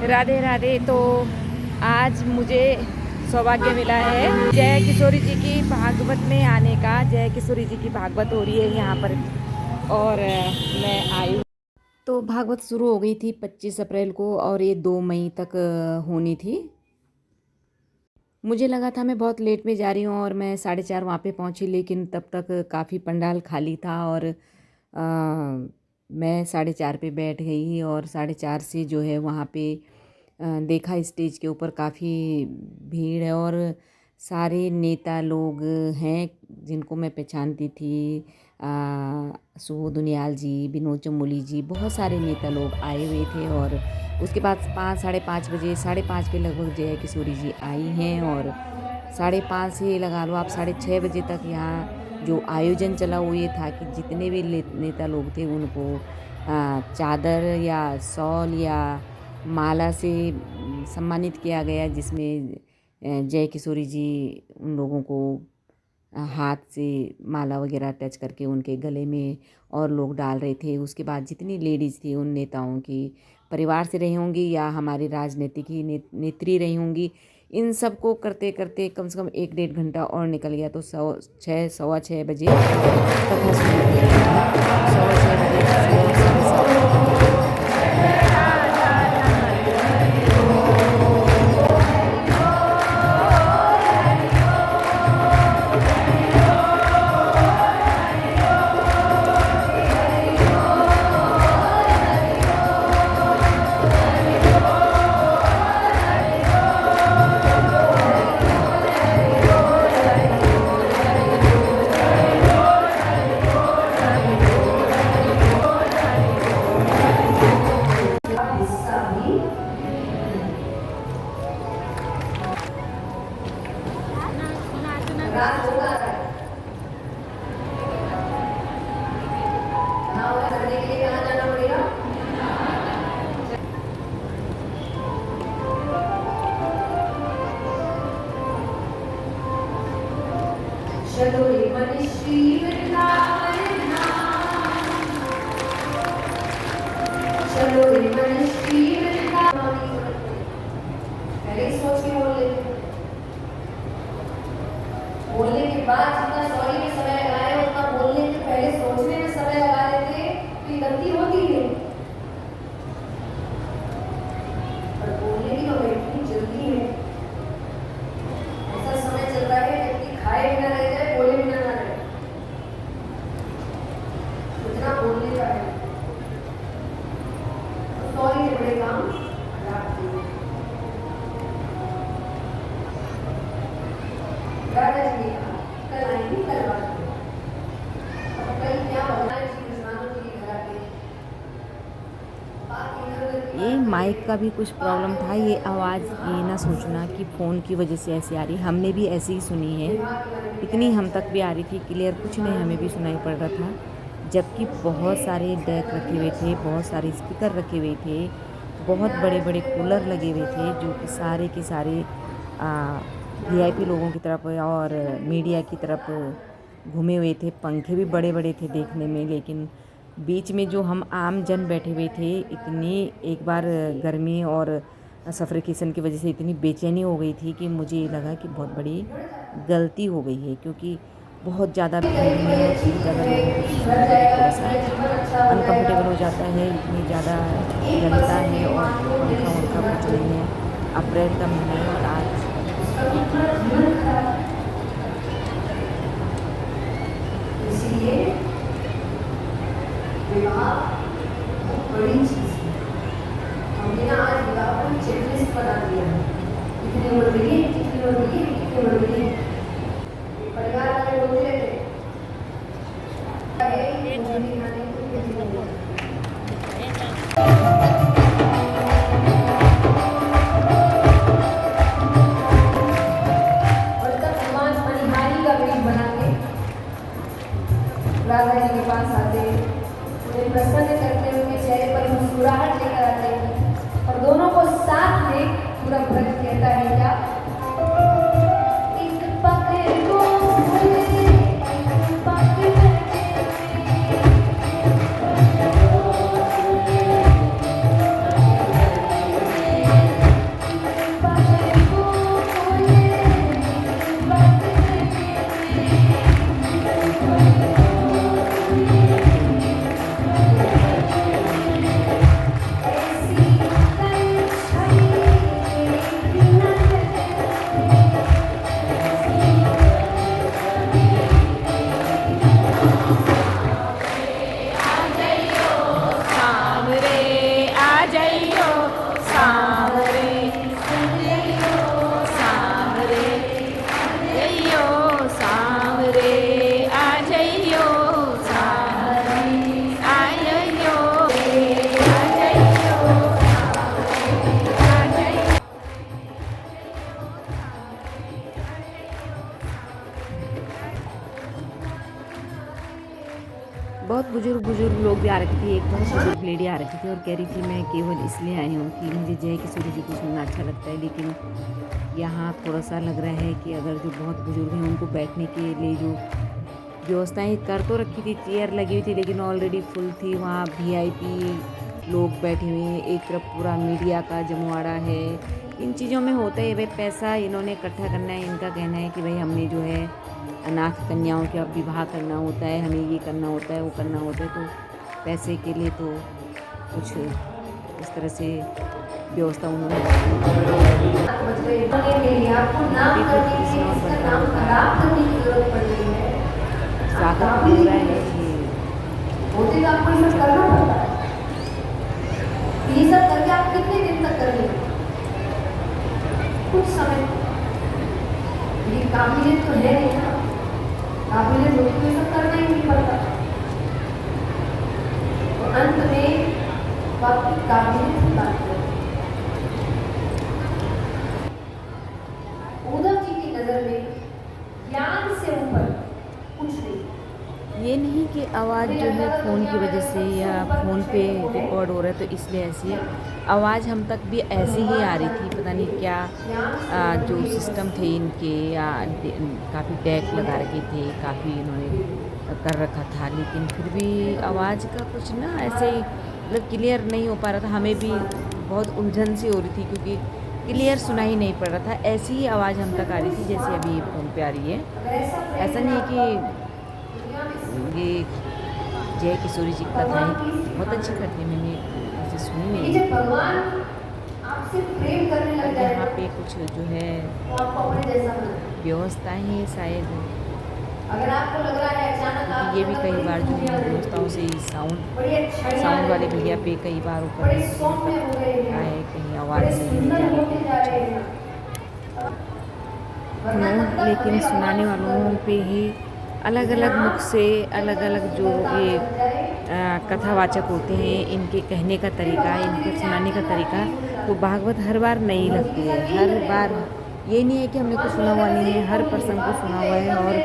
राधे राधे। तो आज मुझे सौभाग्य मिला है जय किशोरी जी की भागवत में आने का। जय किशोरी जी की भागवत हो रही है यहाँ पर और मैं आई हूँ। तो भागवत शुरू हो गई थी 25 अप्रैल को और ये 2 मई तक होनी थी। मुझे लगा था मैं बहुत लेट में जा रही हूँ और मैं 4:30 वहाँ पे पहुँची, लेकिन तब तक काफ़ी पंडाल खाली था और मैं 4:30 पे बैठ गई और 4:30 से जो है वहाँ पे देखा स्टेज के ऊपर काफ़ी भीड़ है और सारे नेता लोग हैं जिनको मैं पहचानती थी। सुबोध उनियाल जी, विनोद चमोली जी, बहुत सारे नेता लोग आए हुए थे। और उसके बाद 5 साढ़े 5 बजे 5:30 के लगभग जया किशोरी जी आई हैं और 5:30 से लगा लो आप 6:30 बजे तक यहाँ जो आयोजन चला वो ये था कि जितने भी नेता लोग थे उनको चादर या शॉल या माला से सम्मानित किया गया, जिसमें जय किशोरी जी उन लोगों को हाथ से माला वगैरह टच करके उनके गले में और लोग डाल रहे थे। उसके बाद जितनी लेडीज़ थी उन नेताओं की परिवार से रही होंगी या हमारी राजनीतिक ही नेत्री रही होंगी, इन सब को करते करते कम से कम 1-1.5 घंटा और निकल गया। तो 6 बजे कथा शुरू हुई। 6:15 बजे चलो रे मन श्री वृंदावन धाम, चलो रे मन श्री वृंदावन। पहले सोच के बोलने के बाद जितना सॉरी में समय लगाए उतना बोलने के पहले सोचने में समय लगा देते तो गलती होती है। पर बोलने की तो इतनी जल्दी है, ऐसा समय चल रहा है व्यक्ति खाए बिना रह जाए, बोले बिना ना रहे, इतना बोलने का है। तो सॉरी के बड़े काम ये माइक का भी कुछ प्रॉब्लम था। ये आवाज़ ये ना सोचना कि फ़ोन की वजह से ऐसी आ रही, हमने भी ऐसी ही सुनी है। इतनी हम तक भी आ रही थी क्लियर, कुछ नहीं हमें भी सुनाई पड़ रहा था। जबकि बहुत सारे डेक रखे हुए थे, बहुत सारे स्पीकर रखे हुए थे, बहुत बड़े बड़े कूलर लगे हुए थे जो कि सारे के सारे वीआईपी लोगों की तरफ और मीडिया की तरफ घूमे हुए थे। पंखे भी बड़े बड़े थे देखने में, लेकिन बीच में जो हम आम जन बैठे हुए थे, इतनी एक बार गर्मी और सफोकेशन की वजह से इतनी बेचैनी हो गई थी कि मुझे लगा कि बहुत बड़ी गलती हो गई है, क्योंकि बहुत ज़्यादा भीड़ में बहुत ज़्यादा लोगों को थोड़ा सा अनकम्फर्टेबल हो जाता है। इतनी ज़्यादा जनता है और पंखा उनका कुछ नहीं है। अप्रैल का महीना है और आज इसलिए विवाह बहुत बड़ी चीज़ है। हमने आज विवाह को चेकलिस्ट बना दिया है, कितनी उम्र मिली, कितनी उम्र मिली, कितनी उम्र मिली। परिवार वाले बोलते रहते और तब भगवान मनिहारी का वेश बना के राधा जी के पास आते, उन्हें प्रसन्न करते, उनके चेहरे पर मुस्कुराहट लेकर आते और दोनों को साथ में पूरा व्रत कहता है क्या, एक पकड़ को बुजुर्ग बुजुर्ग लोग भी आ रखे थे। एक बहुत बुजुर्ग लेडी आ रखी थी और कह रही थी मैं केवल इसलिए आई हूँ कि मुझे जय किशोरी जी को सुनना अच्छा लगता है, लेकिन यहाँ थोड़ा-सा लग रहा है कि अगर जो बहुत बुजुर्ग हैं उनको बैठने के लिए जो व्यवस्थाएँ कर तो रखी थी, चेयर लगी हुई थी लेकिन ऑलरेडी फुल थी। वहाँ वीआईपी लोग बैठे हुए हैं, एक तरफ पूरा मीडिया का जमवाड़ा है। इन चीज़ों में होता है भाई, पैसा इन्होंने इकट्ठा करना है। इनका कहना है कि भाई हमने जो है अनाथ कन्याओं का विवाह करना होता है, हमें ये करना होता है, वो करना होता है, तो पैसे के लिए तो कुछ इस तरह से व्यवस्था उन्होंने स्वागत हो रहा है होते तो आपको ये सब करना पड़ता है। ये सब करके आप कितने दिन तक करेंगे? कुछ समय। ये काबिलियत तो है नहीं ना, काबिलियत लोगों को ये सब करना ही नहीं पड़ता। तो अंत में आपकी काबिलियत की बात करें। उद्धव जी की नजर में ज्ञान से ऊपर कुछ नहीं। ये नहीं कि आवाज़ जो है फ़ोन की वजह से या फ़ोन पे रिकॉर्ड हो रहा है तो इसलिए ऐसी है। आवाज़ हम तक भी ऐसी ही आ रही थी, पता नहीं क्या जो सिस्टम थे इनके, या काफ़ी टैग लगा रखे थे, काफ़ी इन्होंने कर रखा था, लेकिन फिर भी आवाज़ का कुछ ना ऐसे मतलब क्लियर नहीं हो पा रहा था। हमें भी बहुत उलझन सी हो रही थी क्योंकि क्लियर सुनाई नहीं पड़ रहा था। ऐसी ही आवाज़ हम तक आ रही थी जैसे अभी फ़ोन पे आ रही है। ऐसा नहीं है कि ये जय किशोरी जी की कथाएँ बहुत अच्छी करती है, मैंने ऐसे सुनी नहीं है। भगवान आपसे प्रेम करने लग जाए यहाँ पे कुछ जो है तो आपको अपने जैसा बनाए। व्यवस्थाएँ हैं शायद, अगर आपको लग रहा है अचानक आप ये भी कई बार जो है व्यवस्थाओं से साउंड वाले भैया पे कई बार ऊपर बड़े सौम्य हो गए क्या हैं, है, कहीं आवाज़ बड़े सही नहीं सुंदर जा रही होते जा रहे थी। हैं। लेकिन सुनाने वालों पे ही अलग अलग मुख से अलग अलग जो ये कथावाचक होते हैं, इनके कहने का तरीका, इनके सुनाने का तरीका, तो भागवत हर बार नई लगती है। हर बार ये नहीं है कि हमने कुछ सुना हुआ नहीं है, हर प्रसंग को सुना हुआ है और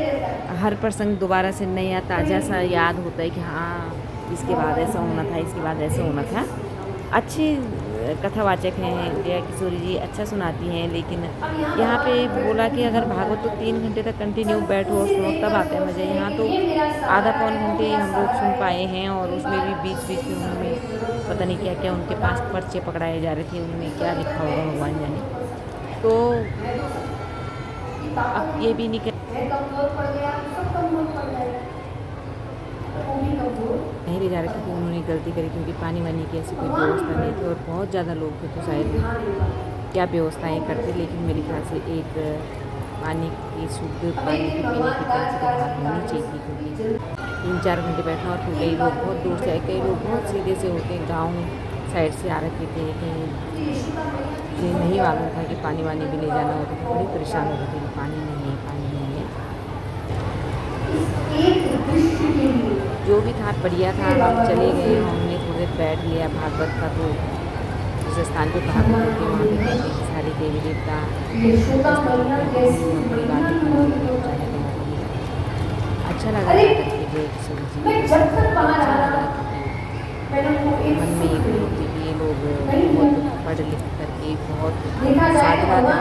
हर प्रसंग दोबारा से नया ताज़ा सा याद होता है कि हाँ इसके बाद ऐसा होना था, इसके बाद ऐसा होना था। अच्छी कथावाचक हैं जया किशोरी जी, अच्छा सुनाती हैं, लेकिन यहाँ पे बोला कि अगर भागवत तो 3 घंटे तक कंटिन्यू बैठो और सुनो तब आता है मज़ा। यहाँ तो आधा पौन घंटे हम लोग सुन पाए हैं और उसमें भी बीच बीच में उन्होंने पता नहीं क्या क्या उनके पास पर्चे पकड़ाए जा रहे थे, उनमें क्या लिखा होगा भगवान जाने। तो अब ये भी नहीं कहीं भी जा रखी थी उन्होंने गलती करी क्योंकि पानी वानी की ऐसी कोई व्यवस्था नहीं थी और बहुत ज़्यादा लोग थे, तो शायद क्या व्यवस्थाएं करते, लेकिन मेरे ख्याल से एक पानी की शुद्ध पानी की पीने की कम से कम होनी चाहिए थी, क्योंकि 3-4 घंटे बैठना। और फिर कई लोग बहुत दूर से आए, कई लोग बहुत सीधे से होते हैं, गाँव साइड से आ रखे थे, कहीं ये नहीं मालूम था कि पानी वानी भी ले जाना होता था, बड़ी परेशान हो रही थी कि पानी नहीं है, पानी नहीं है। जो भी था बढ़िया था, हम चले गए, हमने थोड़े बैठ लिया भागवत का, तो जिस स्थान पे भागवत होती है वहाँ पे कहते हैं कि सारे देवी देवता बड़ी बात अच्छा लगा करके जय किशोरी जी मन में एक होती कि ये लोग बहुत पढ़ लिख करके बहुत साधना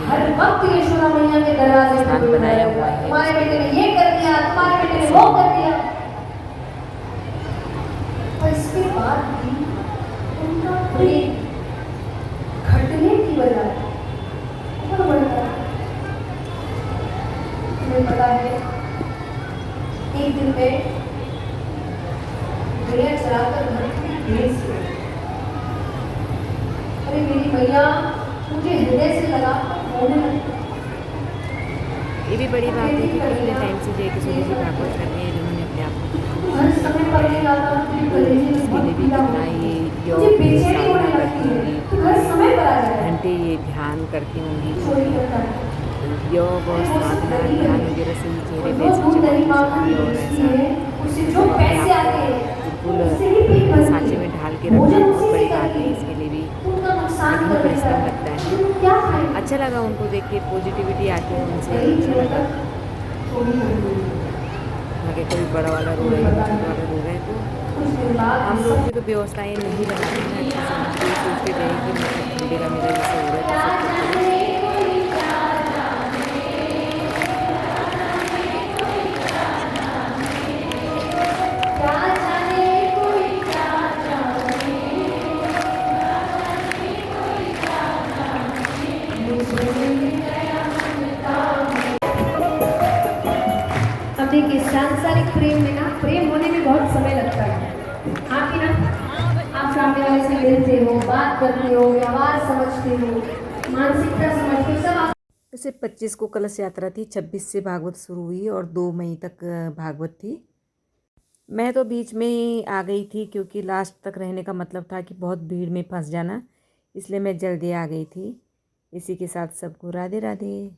हर वक्त यशोदा मैया के दरवाजे स्थान बनाया हुआ है। तुम्हारे बेटे ने ये कर दिया, तुम्हारे बेटे ने वो कर दिया, और इसके बाद भी उनका प्रेम घटने की बजाय ऊपर बढ़ता है। तुम्हें पता है एक दिन में दिया चलाकर घर की ढेर से, अरे मेरी मैया मुझे हृदय से लगा रोने लगी। ये भी बड़ी बात है कि कितने टाइम से जय किशोरी जी भागवत कर रहे हैं, जिन्होंने अपने आप को हर समय पर ये आता है कि इसके लिए भी कितना ये योग साधना करती होंगी, हर समय पर आ जाए घंटे ये ध्यान करती होंगी। योग और साधना ध्यान वगैरह से ही चेहरे पे ऐसी चमक होती है, और ऐसा उससे जो पैसे आते हैं बिल्कुल सांचे में ढाल के रखना बहुत बड़ी बात है। इसके लिए भी उनका नुकसान कठिन परिश्रम लगता है। क्या खाएं? अच्छा लगा उनको देख के, पॉजिटिविटी आती है उनसे, अच्छा लगा। आगे कोई बड़ा वाला रोड है, कोई छोटा वाला रोड है। तो कुछ दिन बाद हम लोग की तो व्यवस्थाएं नहीं बनाते हैं अच्छे से, हम तो ये सोच के गए कि मतलब ठंडी का मेला जैसे हो रहा है तो सब कुछ करें। क्या जाने कोई क्या जाने, मुझे मिल गया मन का। अब देखिए सांसारिक प्रेम में ना, प्रेम होने में बहुत समय लगता है। आप ही ना, आप सामने वाले से मिलते हो, बात करते हो, व्यवहार समझते हो, मानसिकता समझते हो, सब आप। वैसे 25 को कलश यात्रा थी, 26 से भागवत शुरू हुई और 2 मई तक भागवत थी। मैं तो बीच में ही आ गई थी क्योंकि लास्ट तक रहने का मतलब था कि बहुत भीड़ में फंस जाना, इसलिए मैं जल्दी आ गई थी। इसी के साथ सबको राधे राधे।